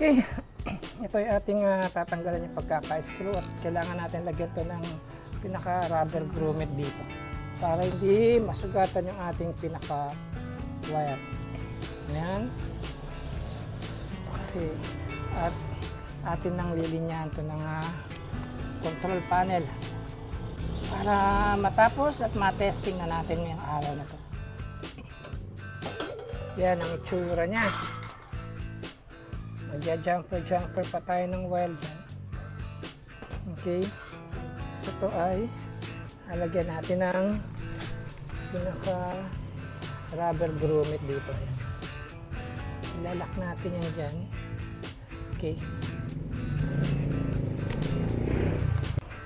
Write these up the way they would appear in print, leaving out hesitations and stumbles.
Okay, ito yung ating tatanggalan yung pagkaka-screw at kailangan natin lagyan to ng pinaka-rubber grommet dito para hindi masugatan yung ating pinaka-wire. Ayan. Kasi at atin nang lilinyahan to ng control panel para matapos at matesting na natin yung araw na to. Yan ang itsura niya. Magja-jumper pa tayo ng wire dyan. Okay. So ito ay halagyan natin ng pinaka rubber grommet dito. Ayan. Ilalak natin yan dyan. Okay.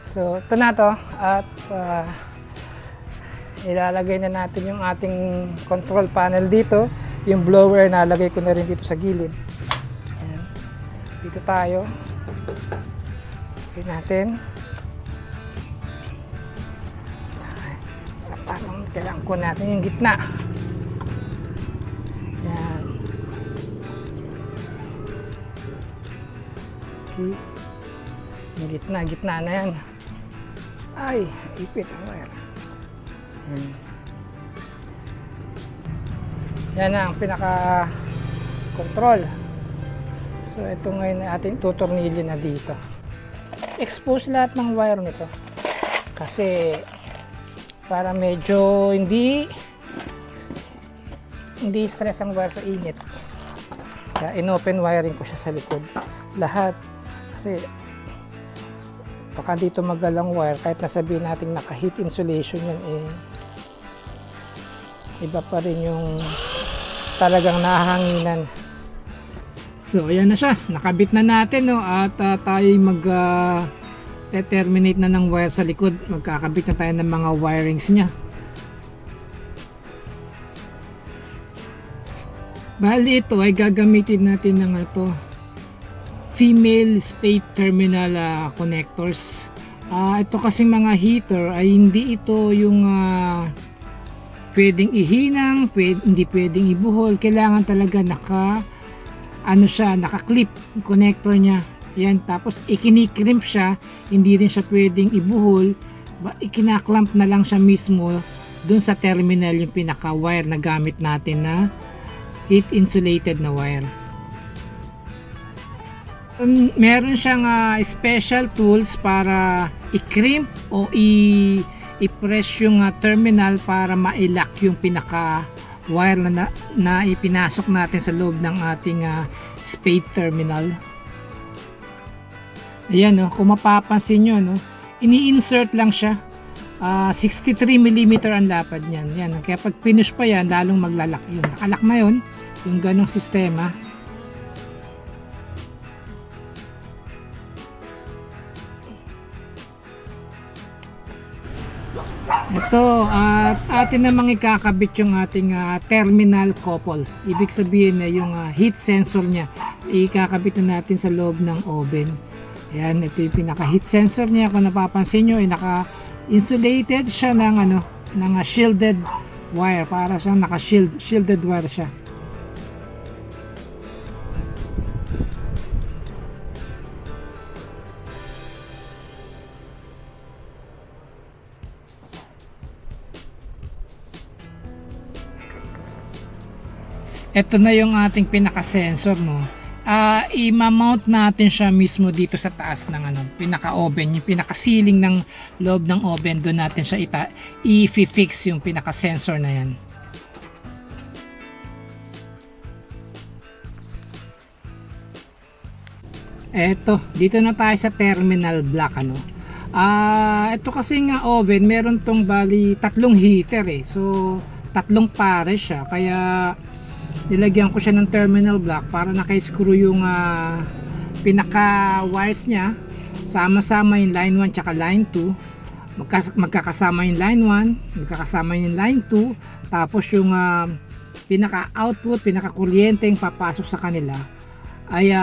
So ito na to at ilalagay na natin yung ating control panel dito. Yung blower nalagay ko na rin dito sa gilid. Ayan. Dito tayo. Lagay natin. Parang kailangan ko natin yung gitna. Ayan. Okay. Yung gitna na yan. Ay, ipit ang wire. Ayan. Yan na ang pinaka-control. So ito ngayon na ating tutornilyo na dito. Expose lahat ng wire nito. Kasi para medyo hindi stress ang wire sa init. Kaya in-open wiring ko siya sa likod. Lahat. Kasi baka dito magalang wire kahit nasabihin natin naka-heat insulation yun iba pa rin yung talagang nahanginan. So ayan na siya, nakabit na natin no, at tayo terminate na ng wire sa likod. Magkakabit na tayo ng mga wirings nya. Bali ito ay gagamitin natin ng female spade terminal connectors. Ito kasing mga heater ay hindi ito yung pwedeng ihinang, hindi pwedeng ibuhol. Kailangan talaga naka-clip yung connector niya. Yan, tapos ikinikrimp siya, hindi rin siya pwedeng ibuhol. Ikinaklamp na lang siya mismo dun sa terminal yung pinaka-wire na gamit natin na heat insulated na wire. Meron siyang special tools para i-crimp o i-press yung terminal para ma-lock yung pinaka wire na ipinasok natin sa loob ng ating spade terminal. Ayan kung mapapansin nyo ini-insert lang siya. 63mm ang lapad niyan. Yan, kaya pag finish pa yan lalong maglalak yun. Nakalak na yun yung ganong sistema. Ito at atin namang ikakabit yung ating terminal couple. Ibig sabihin na yung heat sensor niya ikakabit na natin sa loob ng oven. Ayan, ito yung pinaka heat sensor niya. Kung napapansin nyo ay naka-insulated siya ng shielded wire. Para siyang shielded wire siya. Ito na yung ating pinaka-sensor i-mount natin siya mismo dito sa taas ng pinaka-oven, yung pinaka-ceiling ng loob ng oven. Doon natin siya i-fix yung pinaka-sensor na yan. Eto, dito na tayo sa terminal block ito kasi oven, meron tong bali tatlong heater So tatlong pares siya, kaya nilagyan ko siya ng terminal block para naka-screw yung pinaka wires niya. Sama-sama yung line 1 tsaka line 2. Magkakasama yung line 1, magkakasama yung line 2. Tapos yung pinaka output, pinaka kuryente yung papasok sa kanila ay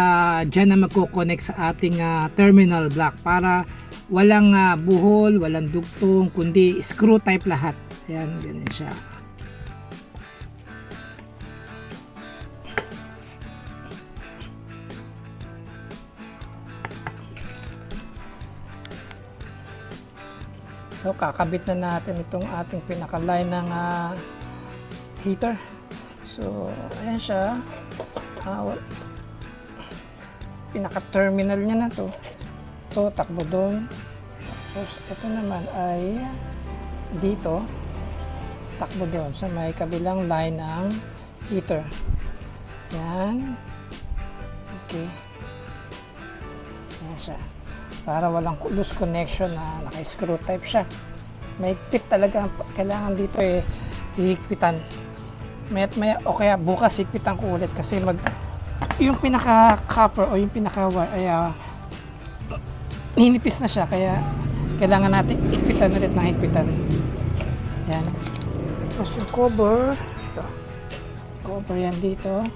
dyan na magko-connect sa ating terminal block para walang buhol, walang dugtong, kundi screw type lahat. Ayan, ganyan siya. So kakabit na natin itong ating pinaka-line ng heater. So ayan siya. Pinaka-terminal niya na to. Ito, takbo doon. Tapos ito naman ay dito. Takbo doon sa may kabilang line ng heater. Yan. Okay. Yan siya. Para walang loose connection na naka-screw type siya. Mahigpit talaga. Kailangan dito hihigpitan. Maya o kaya bukas higpitan ko ulit kasi yung pinaka-copper o yung pinaka-wire ay ninipis na siya. Kaya kailangan natin higpitan ulit ng higpitan. Yan. Tapos yung cover. Ito. Cover yan dito.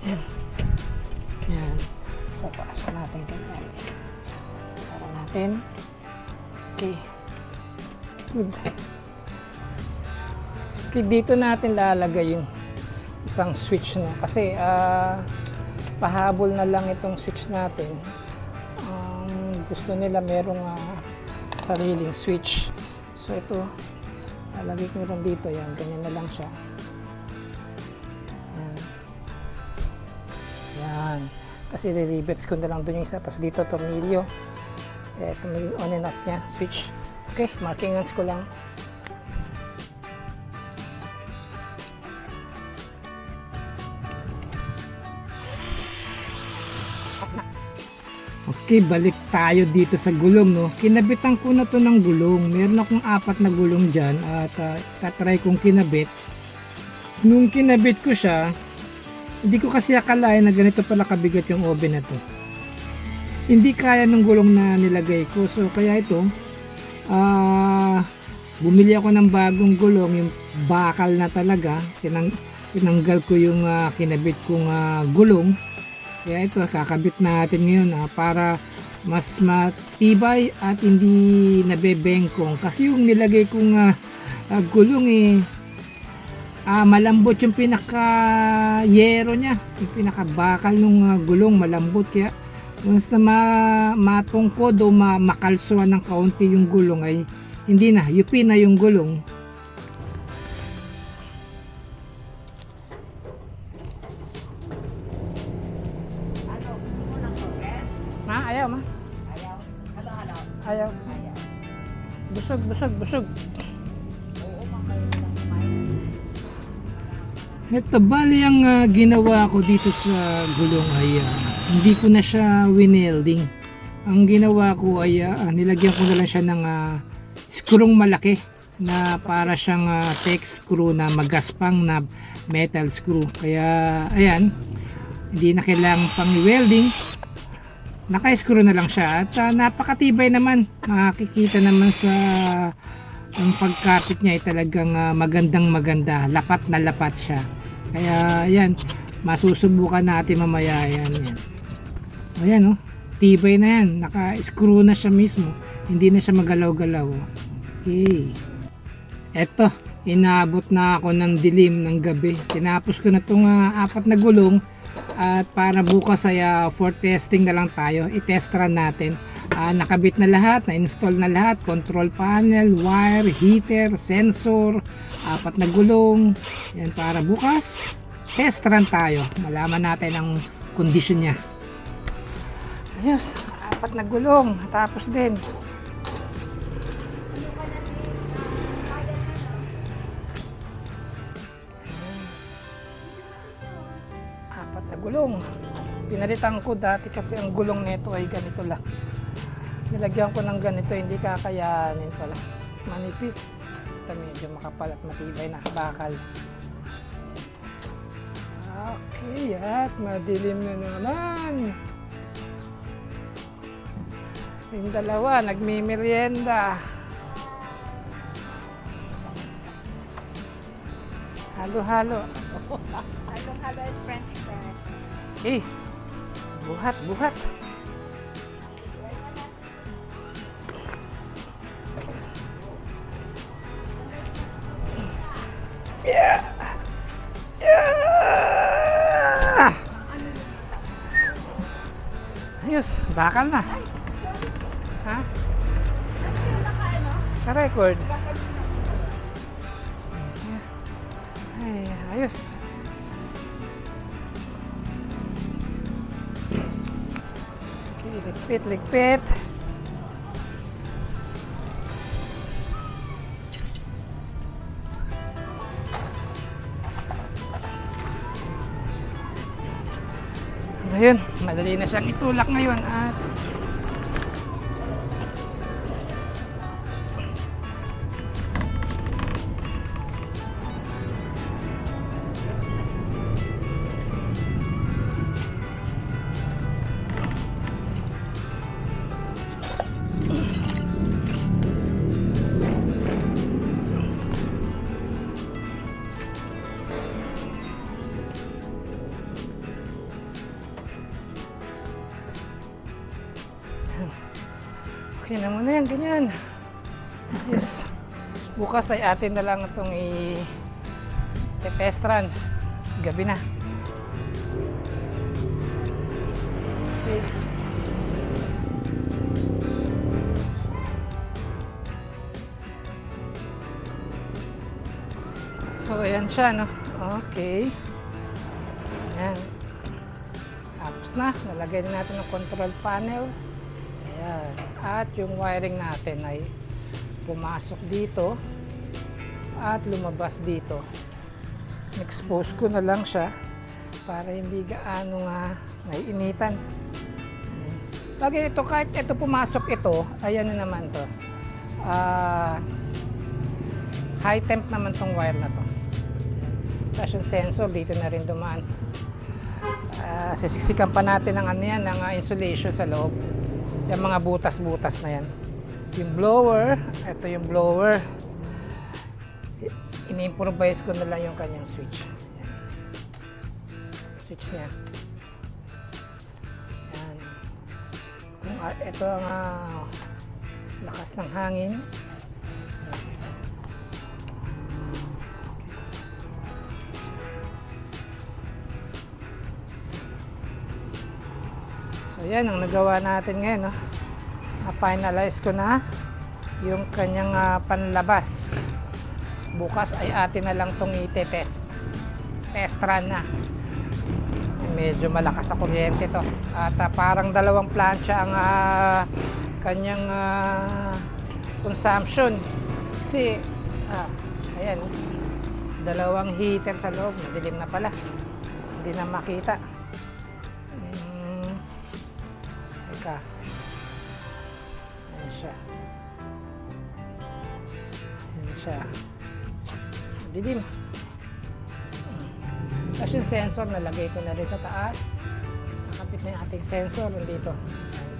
Yan. Yan. So, pasok natin ganyan. Sara natin. Okay. Good. Okay, dito natin lalagay yung isang switch, no? Kasi pahabol na lang itong switch natin. Gusto nila merong sariling switch. So, ito. Lalagay ko lang dito. Yan. Ganyan na lang siya. Yan. Yan. Kasi re-rivets ko na lang doon yung isa. Tapos dito, tornilyo. Ito may on and off niya, switch. Okay, markingans ko lang. Okay, balik tayo dito sa gulong, no. Kinabitan ko na to ng gulong. Meron akong 4 na gulong dyan at tatry kong kinabit. Nung kinabit ko siya, hindi ko kasi akalain na ganito pala kabigat yung oven na to. Hindi kaya ng gulong na nilagay ko. So kaya ito, bumili ako ng bagong gulong, yung bakal na talaga. Tinanggal ko yung kinabit kong gulong. Kaya ito, kakabit natin ngayon para mas matibay at hindi nabebengkong. Kasi yung nilagay kong gulong malambot yung pinaka-yero niya. Yung pinaka-bakal ng gulong malambot. Kaya once na matungkod o makalsuan ng kaunti yung gulong ay hindi na, yupi na yung gulong. Ayaw ma? Ayaw. Halo. Ayaw. Busog. Ito, bali ang ginawa ko dito sa gulong ay hindi ko na siya winelding. Ang ginawa ko ay nilagyan ko na lang siya ng screw malaki na para siyang tech screw na magaspang na metal screw. Kaya ayan, hindi na kailangan pang welding. Naka-screw na lang siya at napakatibay naman. Makikita naman sa ang pagkapit niya ay talagang maganda. Lapat na lapat siya. Kaya yan, masusubukan natin mamaya yan. Ayan, oh, tibay na yan. Naka-screw na siya mismo. Hindi na siya magalaw-galaw. Okay. Eto, inabot na ako ng dilim ng gabi. Tinapos ko na itong 4 na gulong. At para bukas ay for testing na lang tayo. I-test run natin. Nakabit na lahat, na-install na lahat. Control panel, wire, heater, sensor, 4 na gulong. Yan, para bukas test run tayo. Malaman natin ang condition niya. Ayos, 4 na gulong. Tapos din. Gulong. Pinalitan ko dati kasi ang gulong nito ay ganito lang. Nilagyan ko ng ganito, hindi kakayanin pala. Manipis. Ito medyo makapal at matibay na bakal. Okay, at madilim na naman. Yung dalawa, nagmimerienda. Halo-halo. Halo-halo at French fries. Buhat. Yeah. Ayos, bakal na. Ha? Ka-record. Ay, ayos. Okay, ligpit. Ngayon, madali na siyang itulak ngayon at okay na muna yan, ganyan. Yes. Bukas ay atin na lang itong i-test run. Gabi na. Okay. So, ayan siya, no? Okay. Ayan. Tapos na. Nalagay na natin ang control panel. Ayan. At yung wiring natin ay pumasok dito at lumabas dito. Expose ko na lang siya para hindi gaano nga naiinitan. Ayan. Pag ito, kahit ito pumasok ito, ayan na naman to. High temp naman tong wire na to. Tapos yung sensor dito na rin dumaan. Sisiksikan pa natin ng ano yan, ng insulation sa loob. Yung mga butas-butas na yan. Yung blower, ito yung blower. Ini-improvise ko na lang yung kanyang switch. Yan. Switch niya. Yan. Kung ito ang lakas ng hangin. So yan ang nagawa natin ngayon. No? Na-finalize ko na yung kanyang panlabas. Bukas ay atin na lang itong i-test. Test run na. Medyo malakas sa kuryente to. At parang dalawang plancha ang kanyang consumption. Kasi, ayan, dalawang heater sa loob. Madilim na pala. Hindi na makita. Teka. Ayan siya. Ayan siya. Dilim. Tapos yung sensor, nalagay ko na rin sa taas. Nakapit na yung ating sensor nandito. Ayan.